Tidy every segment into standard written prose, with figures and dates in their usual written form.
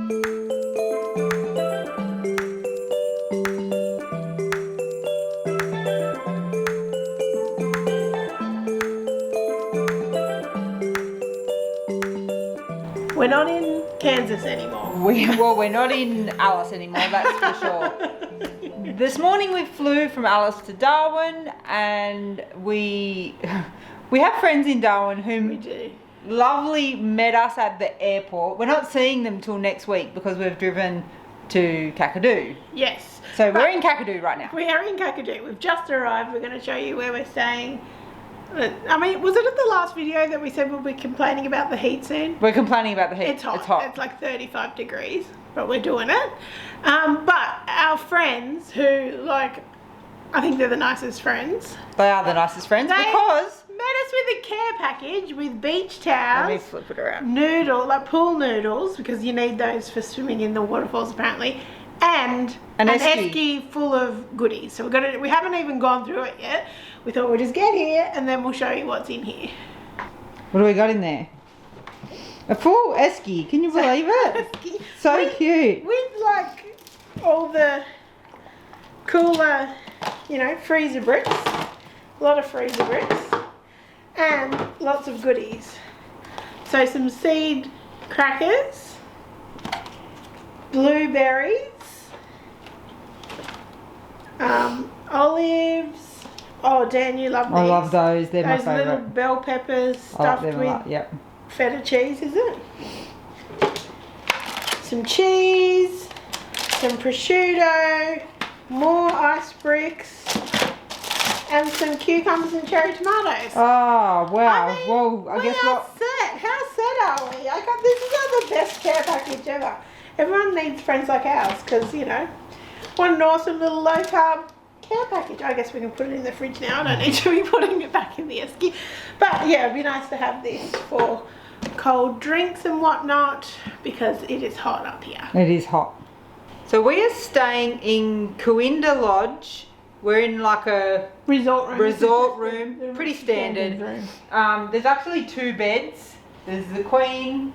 We're not in Kansas anymore. We're not in Alice anymore, that's for sure. This morning we flew from Alice to Darwin, and we have friends in Darwin whom We do. lovely met us at the airport. We're not seeing them till next week because we've driven to Kakadu. Yes. So we're in Kakadu right now. We are in Kakadu. We've just arrived. We're going to show you where we're staying. I mean, was it at the last video that we said we'll be complaining about the heat soon? We're complaining about the heat. It's hot. It's like 35 degrees, but we're doing it. But our friends who, like, I think they're the nicest friends. They are the nicest friends because... met us with a care package with beach towels. Let me flip it around. Like pool noodles, because you need those for swimming in the waterfalls apparently. And An esky full of goodies. So we haven't even gone through it yet. We thought we'd just get here and then we'll show you what's in here. What do we got in there? A full esky. Can you believe it? Esky. So cute. With like all the cooler, you know, freezer bricks. A lot of freezer bricks. And lots of goodies. So some seed crackers. Blueberries. Olives. Oh, Dan, you love these. I love those. They're my Those favourite. little bell peppers I like stuffed them a with lot. Yep. feta cheese, is it? Some cheese, some prosciutto, more ice bricks, and some cucumbers and cherry tomatoes. Oh, wow. I mean, well, I guess we are what... set. How set are we? This is the best care package ever. Everyone needs friends like ours because, you know, what an awesome little low carb care package. I guess we can put it in the fridge now. I don't need to be putting it back in the esky. But yeah, it'd be nice to have this for cold drinks and whatnot because it is hot up here. It is hot. So we are staying in Coinda Lodge. We're in like a Resort room, pretty standard. room. There's actually 2 beds. There's the queen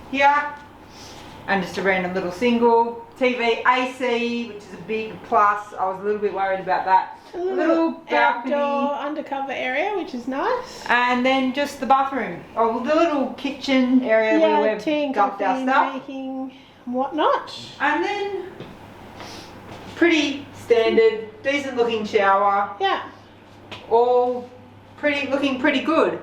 here, and just a random little single. TV, AC, which is a big plus. I was a little bit worried about that. A little balcony. outdoor undercover area, which is nice. And then just the bathroom. Oh, the little kitchen area where we've tea and dumped our coffee stuff. making whatnot. And then pretty standard, decent looking shower. Yeah. All looking pretty good.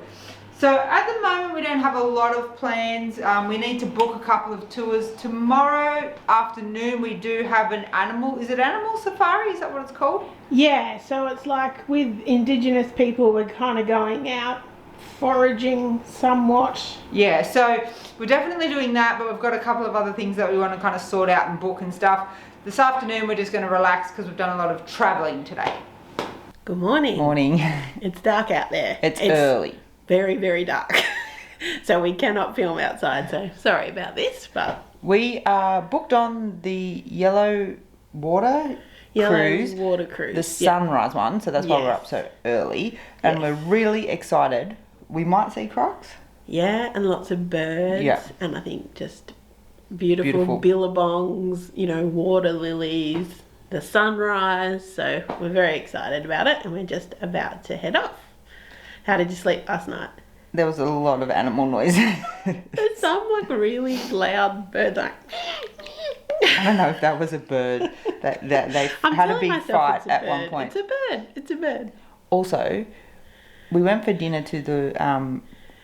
So at the moment we don't have a lot of plans. We need to book a couple of tours. Tomorrow afternoon we do have an animal, is it animal safari? Is that what it's called? Yeah, so it's like with Indigenous people, we're kind of going out foraging somewhat. Yeah, so we're definitely doing that, but we've got a couple of other things that we want to kind of sort out and book and stuff. This afternoon we're just going to relax because we've done a lot of traveling today. Good morning. Morning. It's dark out there. It's early. Very, very dark. So we cannot film outside, so sorry about this, but... We are booked on the Yellow Water Cruise. The sunrise one, so that's why we're up so early. And we're really excited. We might see crocs. Yeah, and lots of birds. Yeah. And I think just beautiful billabongs, you know, water lilies, the sunrise. So we're very excited about it, and we're just about to head off. How did you sleep last night? There was a lot of animal noise. There's some like really loud bird like... I don't know if that was a bird. They had a big fight at one point. It's a bird. It's a bird. Also, we went for dinner to the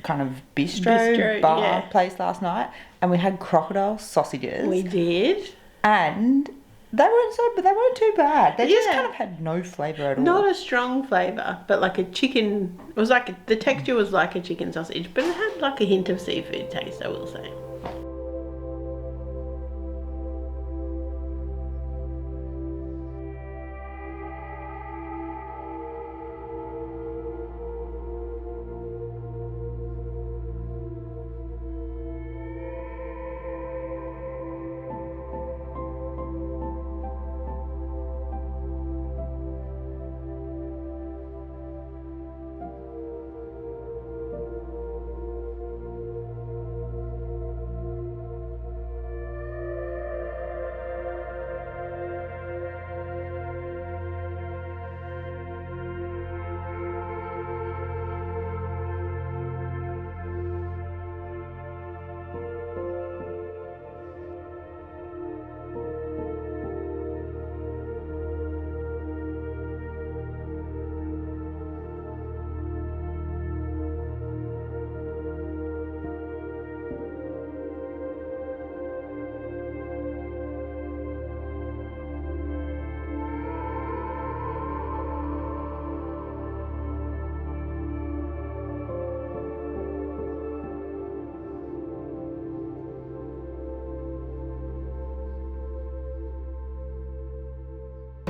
kind of bistro bar place last night, and we had crocodile sausages. We did. And they weren't too bad. They just kind of had no flavour at all. Not a strong flavour, but like a chicken. It was like the texture was like a chicken sausage, but it had like a hint of seafood taste, I will say.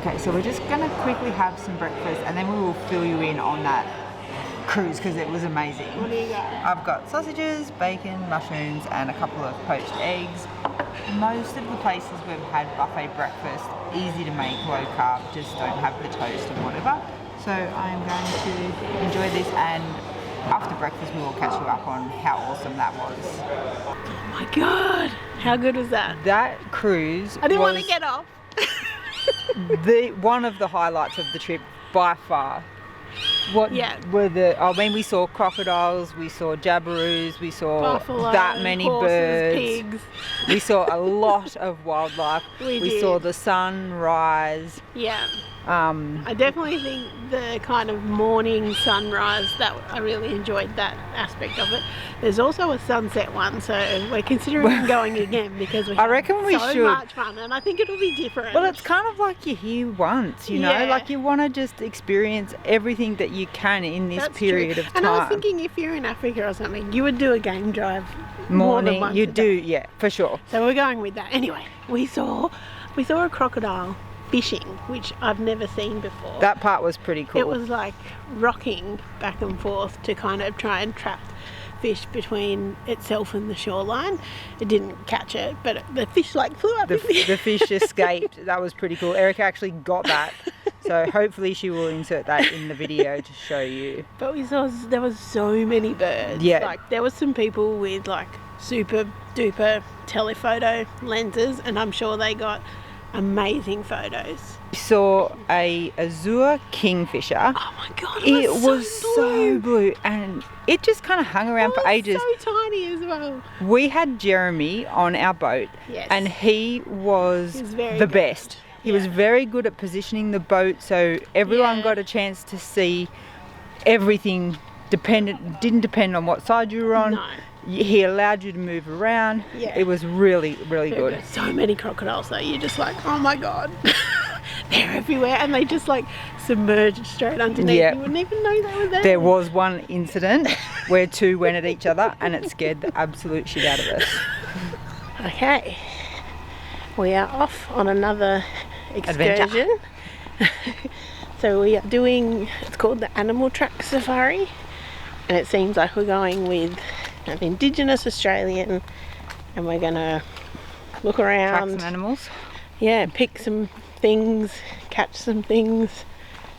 Okay, so we're just gonna quickly have some breakfast and then we will fill you in on that cruise because it was amazing. What do you got? I've got sausages, bacon, mushrooms and a couple of poached eggs. Most of the places we've had buffet breakfast, easy to make, low carb, just don't have the toast and whatever. So I'm going to enjoy this, and after breakfast we will catch you up on how awesome that was. Oh my god, how good was that? That cruise I didn't was want to get off. one of the highlights of the trip by far. What were we saw crocodiles, we saw Jabirus, we saw buffalo, that many horses, birds, pigs. We saw a lot of wildlife. We saw the sunrise. Yeah. I definitely think the kind of morning sunrise, that I really enjoyed that aspect of it. There's also a sunset one, so we're considering going again because we I reckon we so should. much fun, and I think it'll be different. Well, it's kind of like you're here once, you know, like you want to just experience everything that you can in this period of time. And I was thinking, if you're in Africa or something, you would do a game drive morning. More than You do, yeah, for sure. So we're going with that. Anyway, we saw a crocodile fishing, which I've never seen before. That part was pretty cool. It was like rocking back and forth to kind of try and trap fish between itself and the shoreline. It didn't catch it, but the fish like flew up. The fish escaped. That was pretty cool. Erica actually got that, so hopefully she will insert that in the video to show you. But we saw there was so many birds. Yeah. Like there was some people with like super duper telephoto lenses, and I'm sure they got amazing photos. We saw a azure kingfisher. Oh my god, it was so blue, and it just kind of hung around for ages. So tiny as well. We had Jeremy on our boat, and he was the best. He was very good at positioning the boat, so everyone got a chance to see everything. Didn't depend on what side you were on. No. He allowed you to move around. Yeah. It was really, really good. So many crocodiles though, you're just like, oh my god. They're everywhere, and they just like submerged straight underneath. Yeah. You wouldn't even know they were there. There was one incident where two went at each other and it scared the absolute shit out of us. Okay. We are off on another excursion. So we are doing, it's called the Animal Track Safari, and it seems like we're going with an Indigenous Australian, and we're gonna look around, track some animals. Yeah, pick some things, catch some things.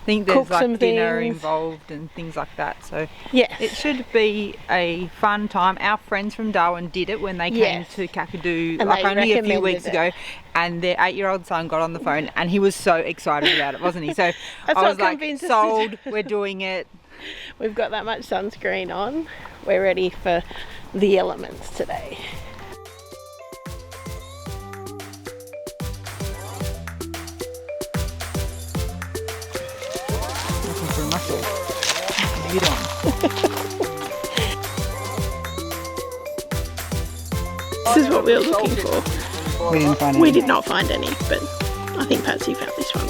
I think there's like dinner involved and things like that, so yes, it should be a fun time. Our friends from Darwin did it when they came to Kakadu like only a few weeks ago, and their 8-year-old son got on the phone and he was so excited about it, wasn't he? So I was like, sold, we're doing it. We've got that much sunscreen on. We're ready for the elements today. Looking for a mussel. Get on. This is what we were looking for. We didn't find any. We did not find any, but I think Patsy found this one.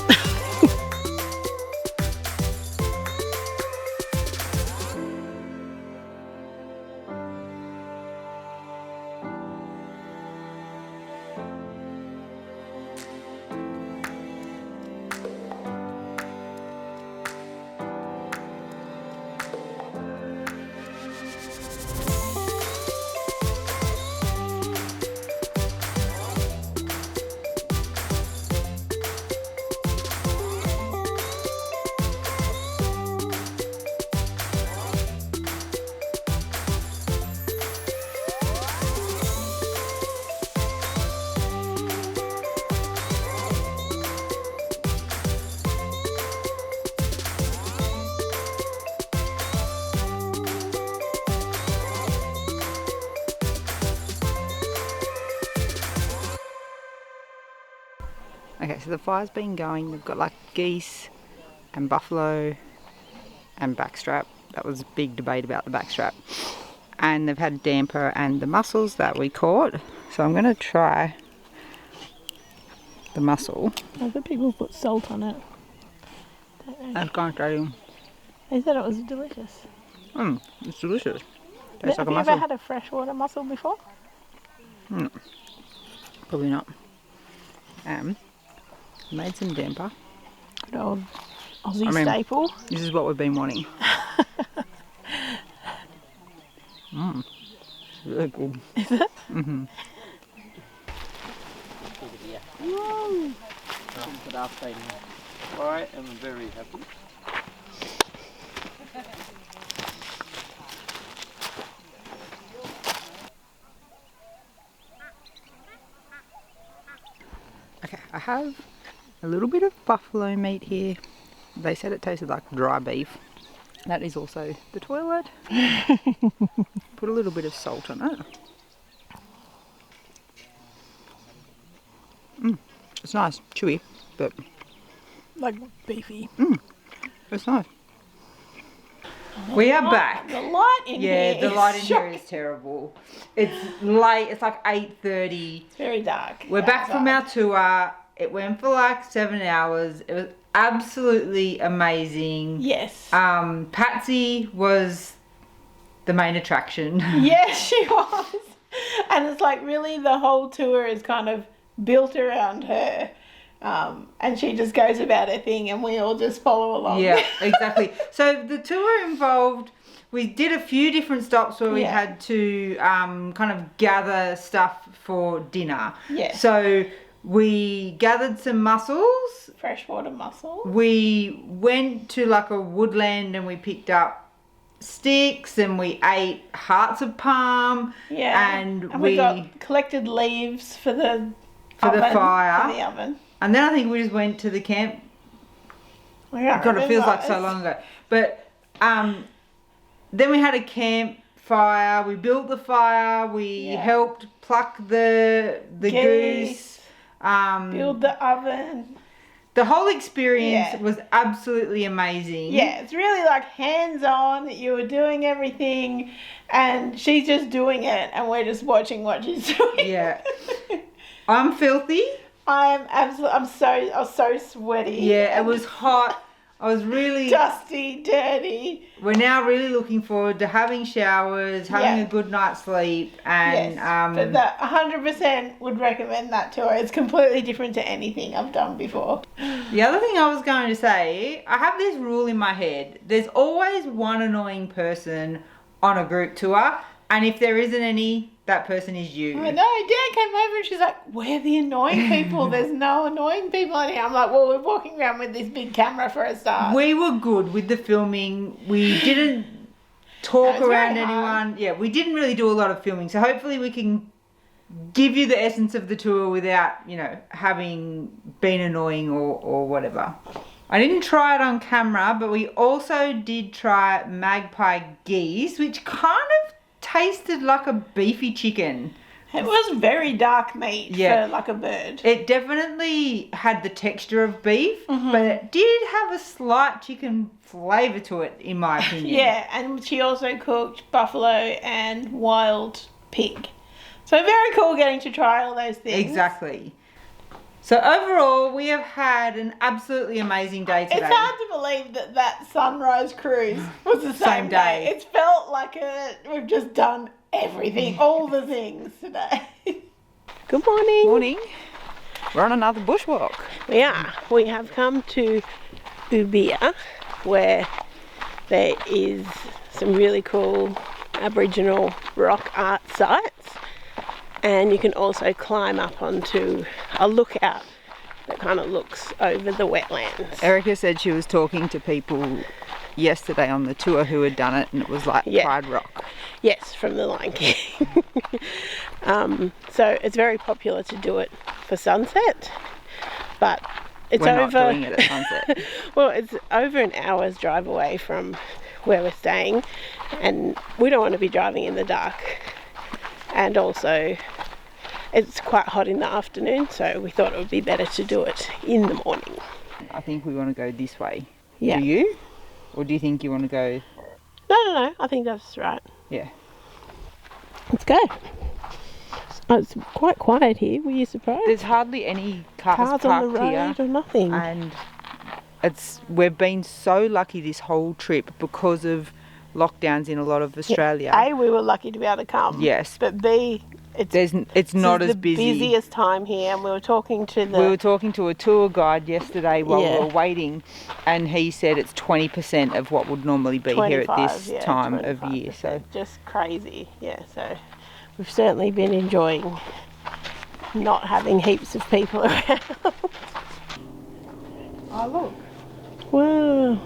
Okay, so the fire's been going. They've got like geese and buffalo and backstrap. That was a big debate about the backstrap. And they've had damper and the mussels that we caught. So I'm going to try the mussel. Other people put salt on it. That's gone straight in. They said it was delicious. It's delicious. Tastes like a Have you mussel. ever had a freshwater mussel before? Probably not. Made some damper. Good old Aussie staple. This is what we've been wanting. Really good. Is it? Mm-hmm. I am very happy. Okay, I have a little bit of buffalo meat here. They said it tasted like dry beef. That is also the toilet. Put a little bit of salt on it. It's nice, chewy, but Like beefy. it's nice. We are back. The light in here. Yeah, the light in here is terrible. It's late. It's like 8:30. It's very dark. We're back from our tour. It went for like 7 hours. It was absolutely amazing. Yes. Patsy was the main attraction. Yes, she was. And it's like really the whole tour is kind of built around her. And she just goes about her thing and we all just follow along. Yeah, exactly. So the tour involved, we did a few different stops where we had to kind of gather stuff for dinner. Yeah. So we gathered some mussels. Freshwater mussel. We went to like a woodland and we picked up sticks and we ate hearts of palm. Yeah. And we got collected leaves for the fire. For the oven. And then I think we just went to the camp. God, it feels like so long ago. But then we had a campfire. We built the fire. We helped pluck the goose. Build the oven. The whole experience was absolutely amazing. Yeah, it's really like hands-on. You were doing everything, and she's just doing it, and we're just watching what she's doing. Yeah. I'm filthy. I was so sweaty. Yeah, it was hot. I was really dusty, dirty. We're now really looking forward to having showers, having a good night's sleep, and but that 100% would recommend that tour. It's completely different to anything I've done before. The other thing I was going to say, I have this rule in my head. There's always one annoying person on a group tour, and if there isn't any, that person is you. I know. Dad came over and she's like, "We're the annoying people. There's no annoying people in here." I'm like, "Well, we're walking around with this big camera for a start." We were good with the filming. We didn't talk around anyone. Yeah, we didn't really do a lot of filming. So hopefully we can give you the essence of the tour without, you know, having been annoying or whatever. I didn't try it on camera, but we also did try magpie geese, which kind of tasted like a beefy chicken. It was very dark meat for like a bird. It definitely had the texture of beef, but it did have a slight chicken flavour to it, in my opinion. Yeah, and she also cooked buffalo and wild pig. So very cool getting to try all those things. Exactly. So overall, we have had an absolutely amazing day today. It's hard to believe that sunrise cruise was the same day. It felt like we've just done everything, all the things today. Good morning. Morning. We're on another bushwalk. We are. We have come to Ubirr, where there is some really cool Aboriginal rock art sites. And you can also climb up onto a lookout that kind of looks over the wetlands. Erica said she was talking to people yesterday on the tour who had done it, and it was like Pride Rock. Yes, from the Lion King. So it's very popular to do it for sunset, but We're not doing it at sunset. Well, it's over an hour's drive away from where we're staying, and we don't want to be driving in the dark. And also, it's quite hot in the afternoon, so we thought it would be better to do it in the morning. I think we want to go this way. Yeah. Do you? Or do you think you want to go... No, I think that's right. Yeah. Let's go. Oh, it's quite quiet here. Were you surprised? There's hardly any cars on the parked road here. or nothing. And we've been so lucky this whole trip because of lockdowns in a lot of Australia. A, we were lucky to be able to come. Yes. But B, it's not as the busy. busiest time here, and we were talking to a tour guide yesterday while we were waiting, and he said it's 20% of what would normally be here at this time of year. So just crazy, yeah. So we've certainly been enjoying not having heaps of people around. oh look, Wow.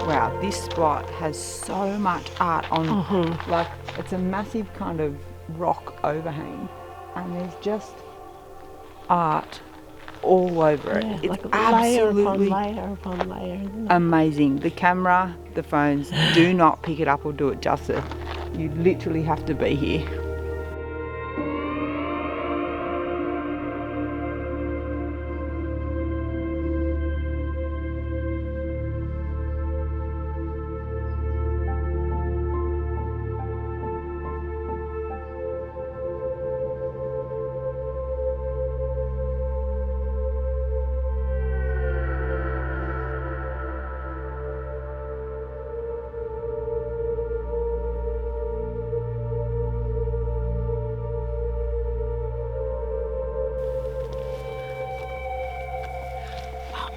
wow, this spot has so much art on. Like, it's a massive kind of rock overhang, and there's just art all over it. It's like absolutely layer upon layer, isn't it? amazing. The camera, the phones do not pick it up or do it justice. You literally have to be here.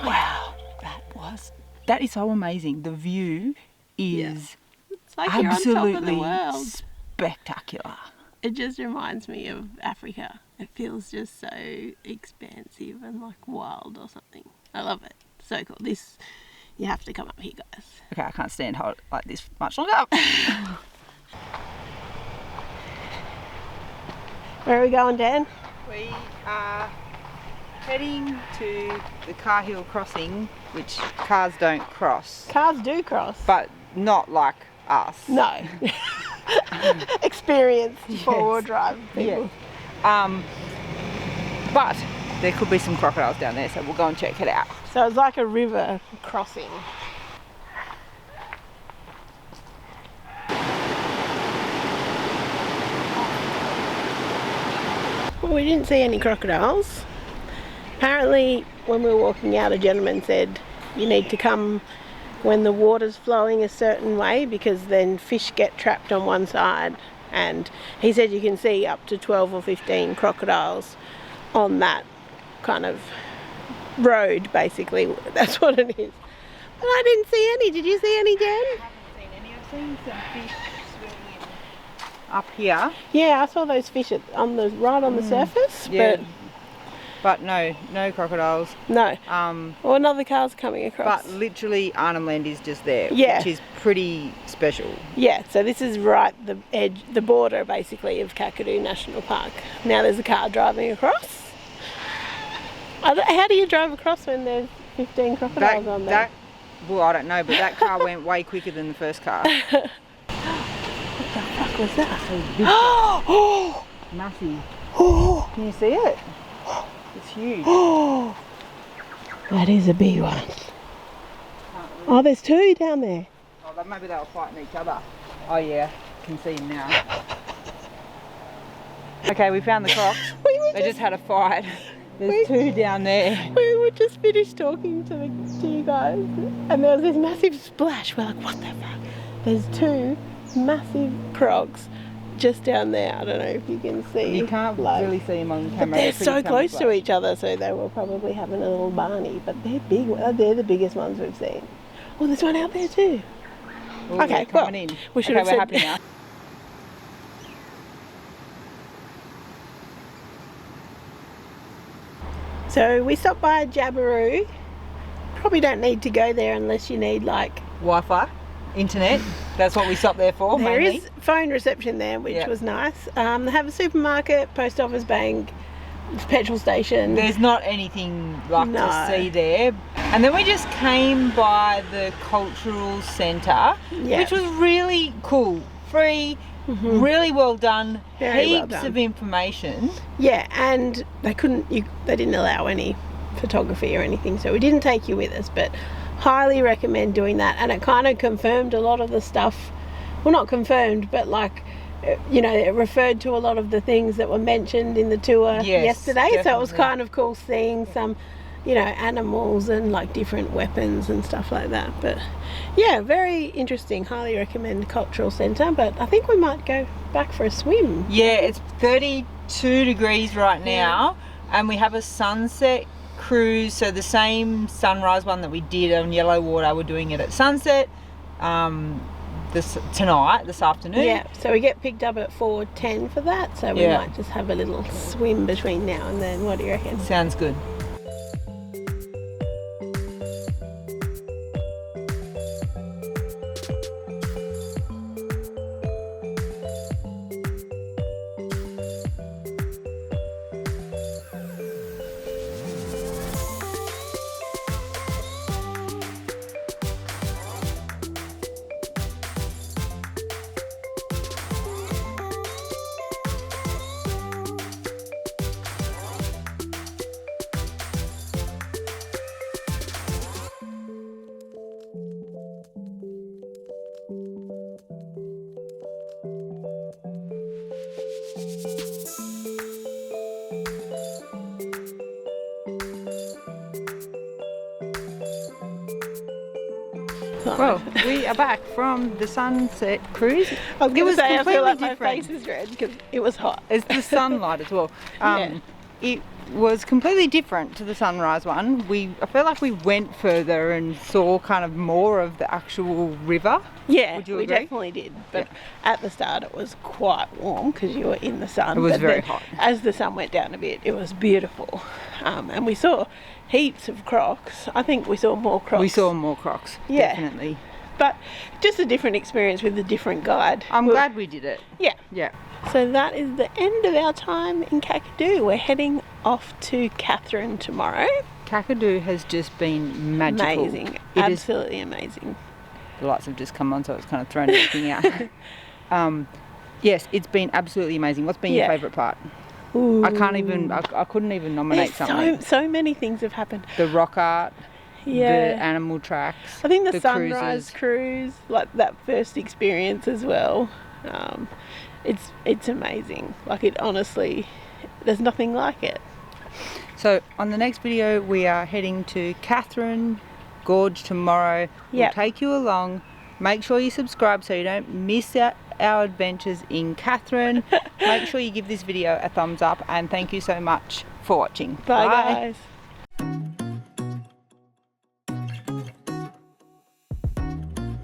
Wow, that is so amazing. The view is It's like you're on top of the absolutely world. spectacular. It just reminds me of Africa. It feels just so expansive and like wild or something. I love it. So cool. This, you have to come up here, guys. Okay, I can't stand hold like this much longer. Where are we going, Dan? We are heading to the Cahills Crossing, which cars don't cross, Cars do cross. but not like us. No. Experienced four-wheel drive people. Yeah. But there could be some crocodiles down there, so we'll go and check it out. So it's like a river crossing. Well, we didn't see any crocodiles. Apparently, when we were walking out, a gentleman said you need to come when the water's flowing a certain way, because then fish get trapped on one side. And he said you can see up to 12 or 15 crocodiles on that kind of road, basically. That's what it is. But I didn't see any. Did you see any, Jan? I haven't seen any. I've seen some fish swimming up here. Yeah, I saw those fish right on the surface. Yeah. But no crocodiles. No. Or another car's coming across. But literally Arnhem Land is just there, Yeah. which is pretty special. Yeah, so this is right the edge, the border basically of Kakadu National Park. Now there's a car driving across. How do you drive across when there's 15 crocodiles on there? Well, I don't know, but that car went way quicker than the first car. What the fuck was that? Oh, massive. Oh, Can you see it? It's huge. oh, that is a big one. Oh, there's two down there. Oh, maybe they were fighting each other. Oh yeah, can see them now. Okay, we found the crocs. They just had a fight. There's two down there. We were just finished talking to you guys, and there was this massive splash. We're like, what the fuck? There's two massive crocs just down there. I don't know if you can see. You can't really see them on camera. But they're so close to each other, so they were probably having a little barney. But they're big. They're the biggest ones we've seen. Oh, there's one out there too. Ooh, okay, well, in. We should have we're said. happy now. So we stopped by Jabiru. Probably don't need to go there unless you need like Wi-Fi, internet. That's what we stopped there for. There mainly. is phone reception there, which was nice. They have a supermarket, post office, bank, petrol station. There's not anything like to see there. And then we just came by the cultural centre, which was really cool, free, really well done, heaps of information. Yeah, and they didn't allow any photography or anything, so we didn't take you with us, but highly recommend doing that. And it kind of confirmed a lot of the stuff. Well, not confirmed, but like, you know, it referred to a lot of the things that were mentioned in the tour yesterday. So it was kind of cool seeing some you know, animals and like different weapons and stuff like that. But yeah, very interesting. Highly recommend Cultural Centre, but I think we might go back for a swim. Yeah, it's 32 degrees right now, and we have a sunset cruise, so the same sunrise one that we did on Yellow Water, we're doing it at sunset this afternoon. Yeah, so we get picked up at 4:10 for that, so we might just have a little swim between now and then. What do you reckon? Sounds good. Well, we are back from the sunset cruise. I was going to say, I feel like different. my face is red because it was hot. It's the sunlight as well. It was completely different to the sunrise one. I feel like we went further and saw kind of more of the actual river. Yeah, Would you we agree? definitely did. But at the start it was quite warm because you were in the sun. It was but very then hot. As the sun went down a bit, it was beautiful. And we saw heaps of crocs. I think we saw more crocs. We saw more crocs, definitely. But just a different experience with a different guide. I'm glad we did it. Yeah. Yeah. So that is the end of our time in Kakadu. We're heading off to Katherine tomorrow. Kakadu has just been magical. Amazing. Absolutely amazing. The lights have just come on, so it's kind of thrown everything out. Yes, it's been absolutely amazing. What's been your favourite part? Ooh. I couldn't even nominate something. So many things have happened. The rock art, the animal tracks. I think the cruises. sunrise cruise, like that first experience as well. It's amazing. Like, it honestly, there's nothing like it. So on the next video, we are heading to Katherine Gorge tomorrow. We'll take you along. Make sure you subscribe so you don't miss out our adventures in Katherine. Make sure you give this video a thumbs up, and thank you so much for watching. Bye guys.